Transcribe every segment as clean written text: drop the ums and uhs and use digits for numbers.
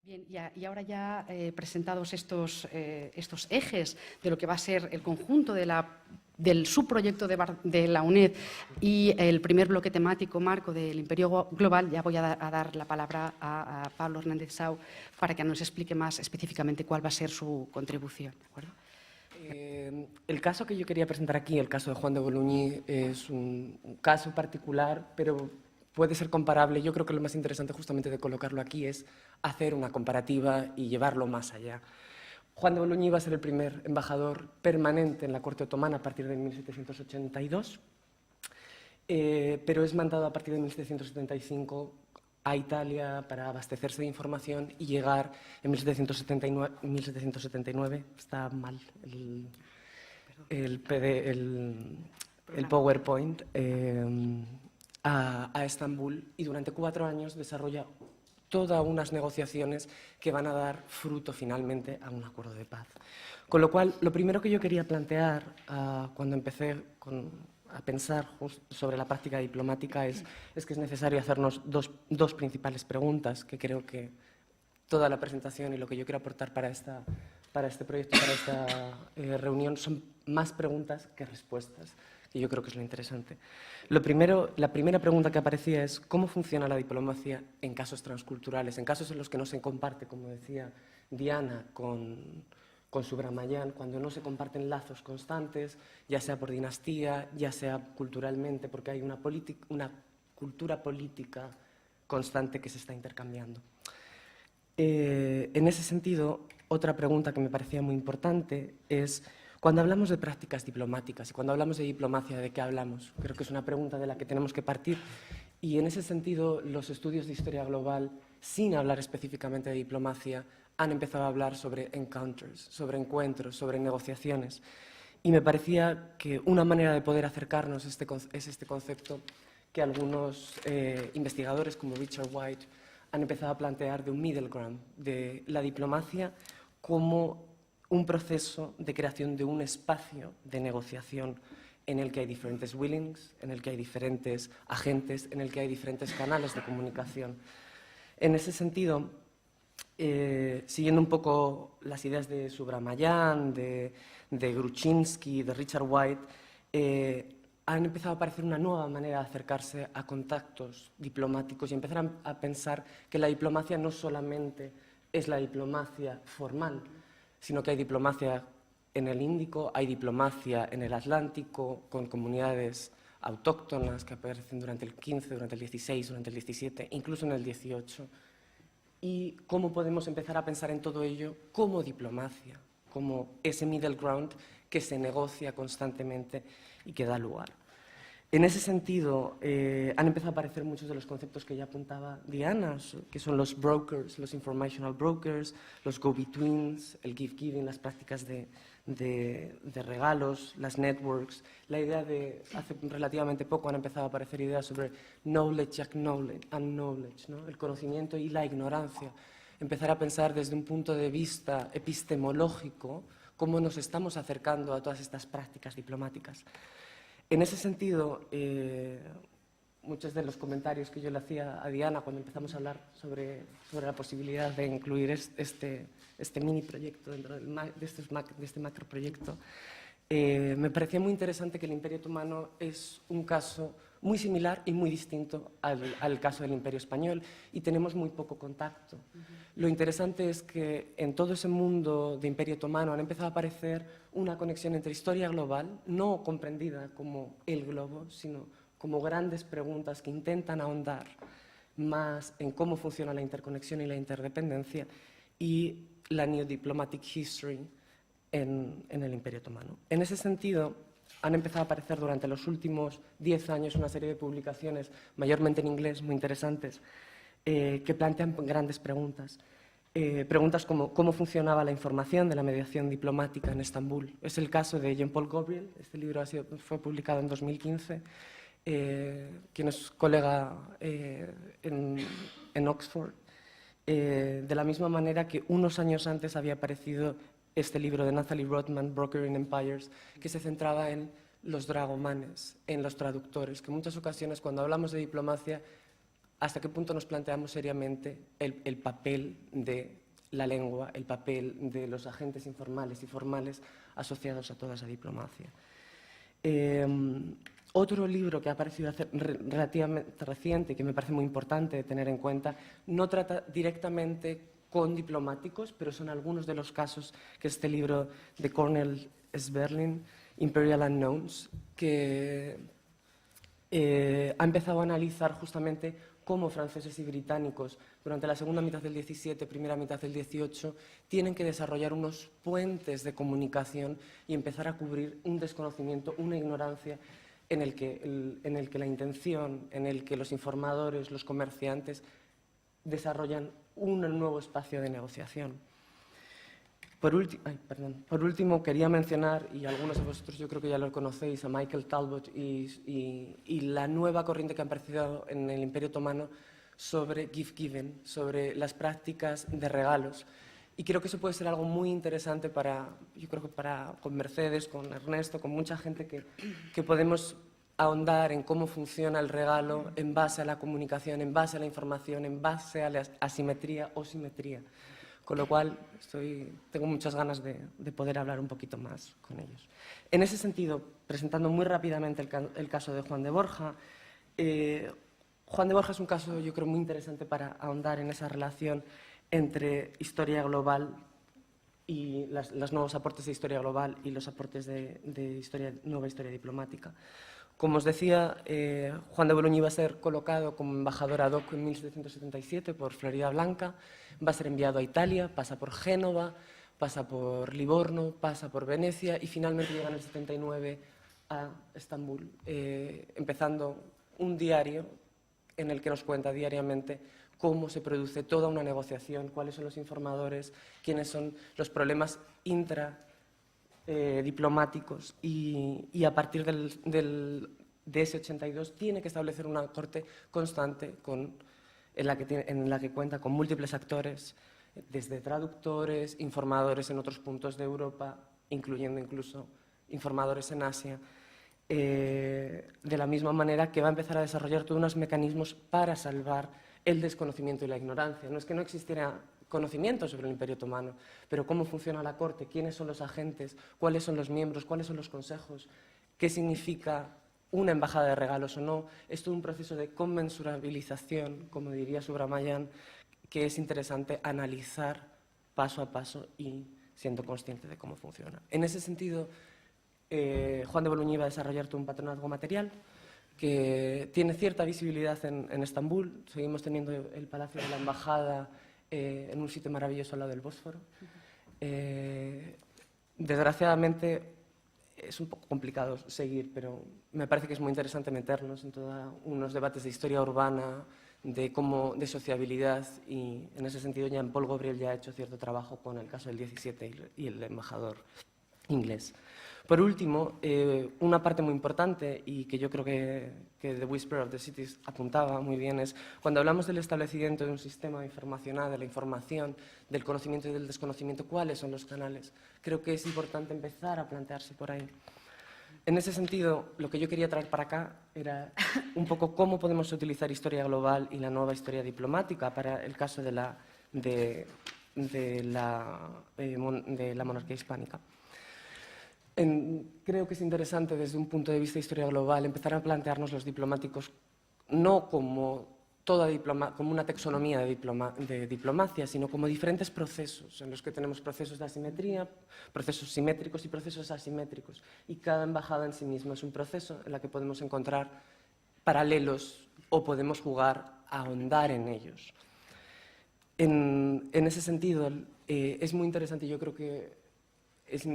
Bien, y ahora ya presentados estos ejes de lo que va a ser el conjunto del subproyecto de la UNED y el primer bloque temático marco del Imperio Global, ya voy a dar la palabra a Pablo Hernández Sau para que nos explique más específicamente cuál va a ser su contribución. ¿De acuerdo? El caso que yo quería presentar aquí, el caso de Juan de Boulogne, es un caso particular, pero puede ser comparable. Yo creo que lo más interesante justamente de colocarlo aquí es hacer una comparativa y llevarlo más allá. Juan de Boulogne iba a ser el primer embajador permanente en la corte otomana a partir de 1782, pero es mandado a partir de 1775 a Italia para abastecerse de información y llegar en 1779 está mal el PowerPoint, a Estambul, y durante 4 años desarrolla todas unas negociaciones que van a dar fruto finalmente a un acuerdo de paz. Con lo cual, lo primero que yo quería plantear cuando empecé a pensar sobre la práctica diplomática es que es necesario hacernos dos principales preguntas, que creo que toda la presentación y lo que yo quiero aportar para este proyecto, para esta reunión, son más preguntas que respuestas, que yo creo que es lo interesante. La primera pregunta que aparecía es ¿cómo funciona la diplomacia en casos transculturales, en casos en los que no se comparte, como decía Diana, con Subramanyán, cuando no se comparten lazos constantes, ya sea por dinastía, ya sea culturalmente, porque hay una cultura política constante que se está intercambiando. En ese sentido, otra pregunta que me parecía muy importante es, cuando hablamos de prácticas diplomáticas y cuando hablamos de diplomacia, ¿de qué hablamos? Creo que es una pregunta de la que tenemos que partir, y en ese sentido los estudios de historia global, sin hablar específicamente de diplomacia, han empezado a hablar sobre encounters, sobre encuentros, sobre negociaciones, y me parecía que una manera de poder acercarnos es este concepto que algunos investigadores como Richard White han empezado a plantear de un middle ground, de la diplomacia como un proceso de creación de un espacio de negociación en el que hay diferentes willings, en el que hay diferentes agentes, en el que hay diferentes canales de comunicación. En ese sentido, siguiendo un poco las ideas de Subramanyán, de Gruchinsky, de Richard White, han empezado a aparecer una nueva manera de acercarse a contactos diplomáticos y empezar a pensar que la diplomacia no solamente es la diplomacia formal, sino que hay diplomacia en el Índico, hay diplomacia en el Atlántico, con comunidades autóctonas que aparecen durante el XV, durante el XVI, durante el XVII, incluso en el XVIII. Y cómo podemos empezar a pensar en todo ello como diplomacia, como ese middle ground que se negocia constantemente y que da lugar. En ese sentido, han empezado a aparecer muchos de los conceptos que ya apuntaba Diana, que son los brokers, los informational brokers, los go-betweens, el give-giving, las prácticas de regalos, las networks. La idea de, hace relativamente poco han empezado a aparecer ideas sobre knowledge and knowledge, ¿no? El conocimiento y la ignorancia. Empezar a pensar desde un punto de vista epistemológico cómo nos estamos acercando a todas estas prácticas diplomáticas. En ese sentido, muchos de los comentarios que yo le hacía a Diana cuando empezamos a hablar sobre la posibilidad de incluir este mini proyecto dentro de este macroproyecto, me parecía muy interesante que el Imperio Otomano es un caso muy similar y muy distinto al caso del Imperio Español, y tenemos muy poco contacto. Lo interesante es que en todo ese mundo de Imperio Otomano han empezado a aparecer una conexión entre historia global, no comprendida como el globo, sino como grandes preguntas que intentan ahondar más en cómo funciona la interconexión y la interdependencia, y la New Diplomatic History en el Imperio Otomano. En ese sentido, han empezado a aparecer durante los últimos 10 años una serie de publicaciones, mayormente en inglés, muy interesantes, que plantean grandes preguntas. Preguntas como cómo funcionaba la información de la mediación diplomática en Estambul. Es el caso de Jean-Paul Gabriel. Este libro fue publicado en 2015, quien es colega en Oxford. De la misma manera que unos años antes había aparecido este libro de Nathalie Rothman, Brokering Empires, que se centraba en los dragomanes, en los traductores, que en muchas ocasiones cuando hablamos de diplomacia hasta qué punto nos planteamos seriamente el papel de la lengua, el papel de los agentes informales y formales asociados a toda esa diplomacia. Otro libro que ha aparecido relativamente reciente y que me parece muy importante de tener en cuenta, no trata directamente con diplomáticos, pero son algunos de los casos, que es este libro de Cornel Sberling, Imperial Unknowns, que ha empezado a analizar justamente cómo franceses y británicos durante la segunda mitad del XVII, primera mitad del XVIII, tienen que desarrollar unos puentes de comunicación y empezar a cubrir un desconocimiento, una ignorancia en el que la intención, en el que los informadores, los comerciantes desarrollan un nuevo espacio de negociación. Por último, quería mencionar, y algunos de vosotros yo creo que ya lo conocéis, a Michael Talbot y la nueva corriente que ha aparecido en el Imperio Otomano sobre gift-giving, sobre las prácticas de regalos. Y creo que eso puede ser algo muy interesante yo creo que con Mercedes, con Ernesto, con mucha gente que podemos ahondar en cómo funciona el regalo en base a la comunicación, en base a la información, en base a la asimetría o simetría. Con lo cual, tengo muchas ganas de poder hablar un poquito más con ellos. En ese sentido, presentando muy rápidamente el caso de Juan de Borja, Juan de Borja es un caso, yo creo, muy interesante para ahondar en esa relación entre historia global y los nuevos aportes de historia global y los aportes de nueva historia diplomática. Como os decía, Juan de Boloña iba a ser colocado como embajador ad hoc en 1777 por Floridablanca, va a ser enviado a Italia, pasa por Génova, pasa por Livorno, pasa por Venecia y finalmente llega en el 79 a Estambul, empezando un diario en el que nos cuenta diariamente cómo se produce toda una negociación, cuáles son los informadores, quiénes son los problemas diplomáticos y a partir de ese 82 tiene que establecer una corte constante en la que cuenta con múltiples actores, desde traductores, informadores en otros puntos de Europa, incluyendo incluso informadores en Asia, de la misma manera que va a empezar a desarrollar todos unos mecanismos para salvar el desconocimiento y la ignorancia. No es que no existiera conocimiento sobre el Imperio Otomano, pero cómo funciona la corte, quiénes son los agentes, cuáles son los miembros, cuáles son los consejos, qué significa una embajada de regalos o no. Es todo un proceso de conmensurabilización, como diría Subramayan, que es interesante analizar paso a paso y siendo consciente de cómo funciona. En ese sentido, Juan de Boloña iba a desarrollar todo un patronazgo material que tiene cierta visibilidad en Estambul. Seguimos teniendo el Palacio de la Embajada en un sitio maravilloso al lado del Bósforo. Desgraciadamente es un poco complicado seguir, pero me parece que es muy interesante meternos en todos unos debates de historia urbana, de sociabilidad, y en ese sentido Jean-Paul Gaultier ya ha hecho cierto trabajo con el caso del 17 y el embajador inglés. Por último, una parte muy importante y que yo creo que The Whisper of the Cities apuntaba muy bien es cuando hablamos del establecimiento de un sistema informacional, de la información, del conocimiento y del desconocimiento, ¿cuáles son los canales? Creo que es importante empezar a plantearse por ahí. En ese sentido, lo que yo quería traer para acá era un poco cómo podemos utilizar historia global y la nueva historia diplomática para el caso de la monarquía hispánica. Creo que es interesante desde un punto de vista de historia global empezar a plantearnos los diplomáticos no como una taxonomía de diplomacia, sino como diferentes procesos en los que tenemos procesos de asimetría, procesos simétricos y procesos asimétricos. Y cada embajada en sí misma es un proceso en el que podemos encontrar paralelos o podemos jugar a ahondar en ellos. En ese sentido, es muy interesante, yo creo que es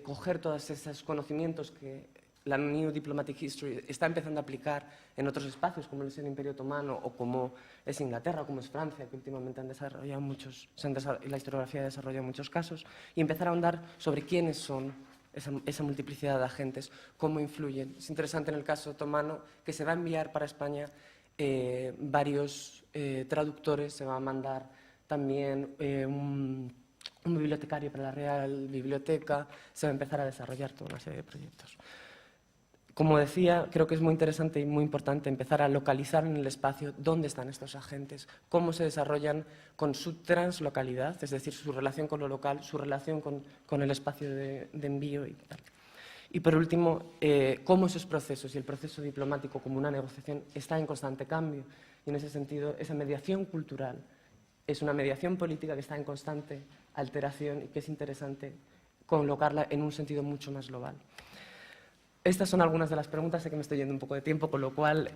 coger todos esos conocimientos que la New Diplomatic History está empezando a aplicar en otros espacios, como es el Imperio Otomano o como es Inglaterra, como es Francia, que últimamente la historiografía ha desarrollado muchos casos, y empezar a ahondar sobre quiénes son esa multiplicidad de agentes, cómo influyen. Es interesante en el caso otomano que se va a enviar para España varios traductores, se va a mandar también un bibliotecario para la Real Biblioteca, se va a empezar a desarrollar toda una serie de proyectos. Como decía, creo que es muy interesante y muy importante empezar a localizar en el espacio dónde están estos agentes, cómo se desarrollan con su translocalidad, es decir, su relación con lo local, su relación con el espacio de envío y tal. Y por último, cómo esos procesos y el proceso diplomático como una negociación está en constante cambio. Y en ese sentido, esa mediación cultural es una mediación política que está en constante alteración y que es interesante colocarla en un sentido mucho más global. Estas son algunas de las preguntas, sé que me estoy yendo un poco de tiempo, con lo cual,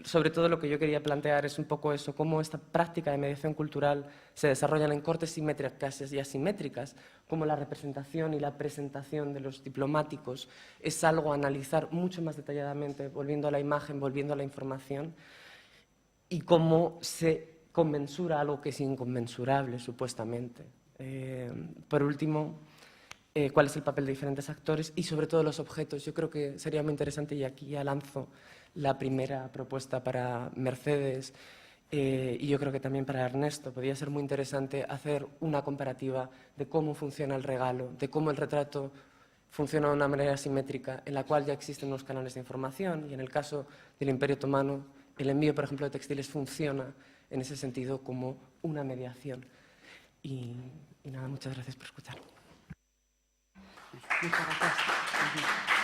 sobre todo lo que yo quería plantear es un poco eso, cómo esta práctica de mediación cultural se desarrolla en cortes simétricas y asimétricas, cómo la representación y la presentación de los diplomáticos es algo a analizar mucho más detalladamente, volviendo a la imagen, volviendo a la información, y cómo se conmensura algo que es inconmensurable, supuestamente. Por último, cuál es el papel de diferentes actores y, sobre todo, los objetos. Yo creo que sería muy interesante, y aquí ya lanzo la primera propuesta para Mercedes y yo creo que también para Ernesto. Podría ser muy interesante hacer una comparativa de cómo funciona el regalo, de cómo el retrato funciona de una manera simétrica, en la cual ya existen unos canales de información y, en el caso del Imperio Otomano, el envío, por ejemplo, de textiles funciona en ese sentido como una mediación. Y nada, muchas gracias por escuchar. Muchas gracias.